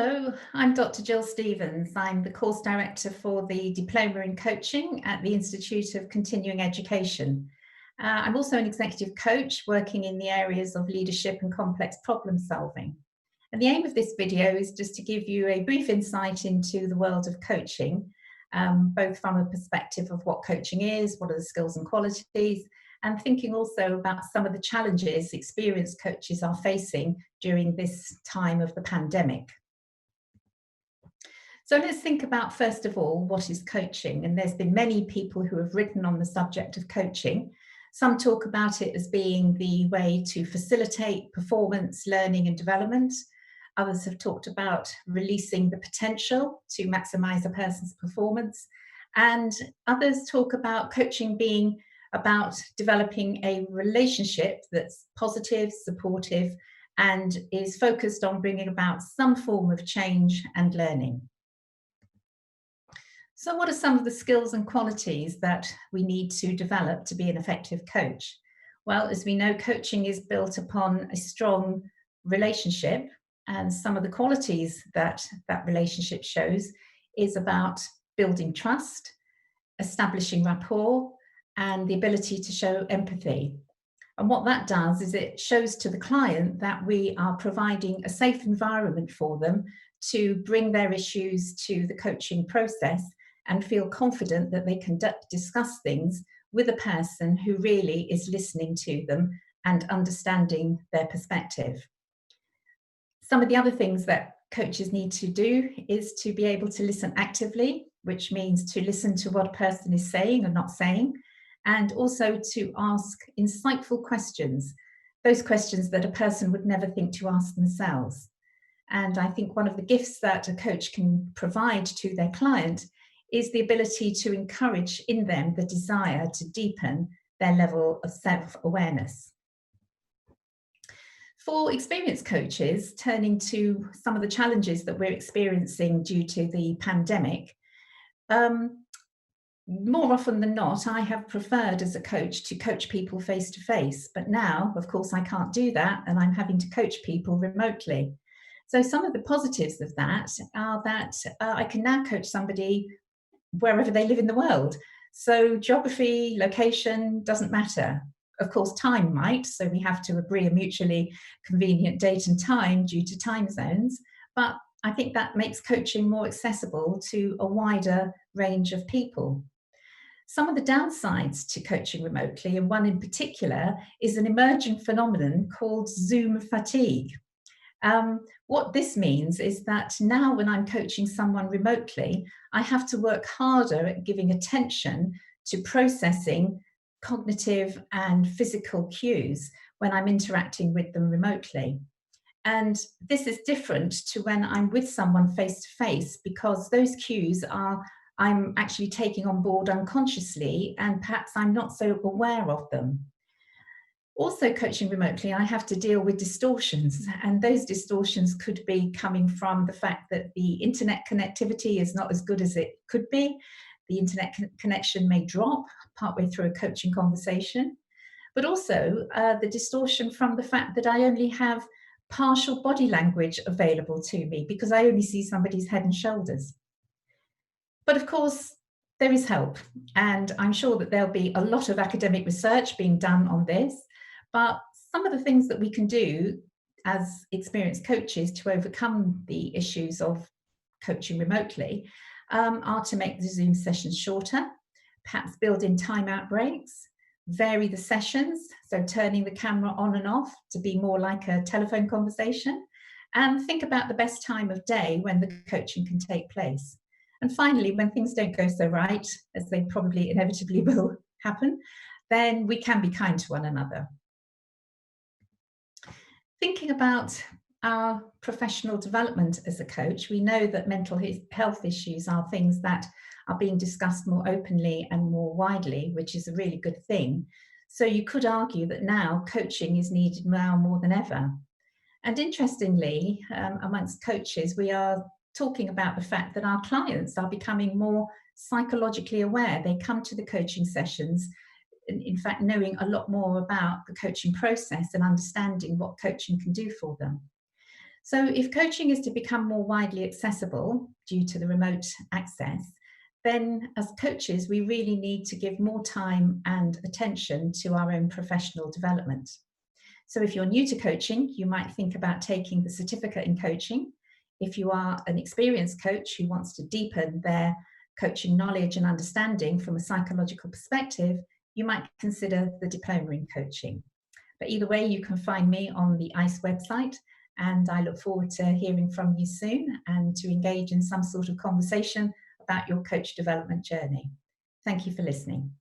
Hello, I'm Dr Gill Stevens. I'm the course director for the Diploma in Coaching at the Institute of Continuing Education. I'm also an executive coach working in the areas of leadership and complex problem solving. And the aim of this video is just to give you a brief insight into the world of coaching, both from a perspective of what coaching is, what are the skills and qualities, and thinking also about some of the challenges experienced coaches are facing during this time of the pandemic. So let's think about, first of all, what is coaching? And there's been many people who have written on the subject of coaching. Some talk about it as being the way to facilitate performance, learning and development. Others have talked about releasing the potential to maximize a person's performance. And others talk about coaching being about developing a relationship that's positive, supportive, and is focused on bringing about some form of change and learning. So what are some of the skills and qualities that we need to develop to be an effective coach? Well, as we know, coaching is built upon a strong relationship, and some of the qualities that that relationship shows is about building trust, establishing rapport, and the ability to show empathy. And what that does is it shows to the client that we are providing a safe environment for them to bring their issues to the coaching process and feel confident that they can discuss things with a person who really is listening to them and understanding their perspective. Some of the other things that coaches need to do is to be able to listen actively, which means to listen to what a person is saying and not saying, and also to ask insightful questions, those questions that a person would never think to ask themselves. And I think one of the gifts that a coach can provide to their client is the ability to encourage in them the desire to deepen their level of self-awareness. For experienced coaches, turning to some of the challenges that we're experiencing due to the pandemic, more often than not, I have preferred as a coach to coach people face to face, but now, of course, I can't do that and I'm having to coach people remotely. So some of the positives of that are that I can now coach somebody wherever they live in the world. So geography, location doesn't matter. Of course, time might, so we have to agree a mutually convenient date and time due to time zones, but I think that makes coaching more accessible to a wider range of people. Some of the downsides to coaching remotely, and one in particular, is an emerging phenomenon called Zoom fatigue. What this means is that now when I'm coaching someone remotely, I have to work harder at giving attention to processing cognitive and physical cues when I'm interacting with them remotely. And this is different to when I'm with someone face to face, because those cues I'm actually taking on board unconsciously, and perhaps I'm not so aware of them. Also, coaching remotely, I have to deal with distortions, and those distortions could be coming from the fact that the internet connectivity is not as good as it could be. The internet connection may drop partway through a coaching conversation, but also the distortion from the fact that I only have partial body language available to me because I only see somebody's head and shoulders. But of course, there is help, and I'm sure that there'll be a lot of academic research being done on this. But some of the things that we can do as experienced coaches to overcome the issues of coaching remotely are to make the Zoom sessions shorter, perhaps build in timeout breaks, vary the sessions, so turning the camera on and off to be more like a telephone conversation, and think about the best time of day when the coaching can take place. And finally, when things don't go so right, as they probably inevitably will happen, then we can be kind to one another. Thinking about our professional development as a coach, we know that mental health issues are things that are being discussed more openly and more widely, which is a really good thing. So you could argue that now coaching is needed now more than ever. And interestingly, amongst coaches, we are talking about the fact that our clients are becoming more psychologically aware. They come to the coaching sessions in fact, knowing a lot more about the coaching process and understanding what coaching can do for them. So, if coaching is to become more widely accessible due to the remote access, then as coaches, we really need to give more time and attention to our own professional development. So, if you're new to coaching, you might think about taking the certificate in coaching. If you are an experienced coach who wants to deepen their coaching knowledge and understanding from a psychological perspective, you might consider the diploma in coaching. But either way, you can find me on the ICE website, and I look forward to hearing from you soon and to engage in some sort of conversation about your coach development journey. Thank you for listening.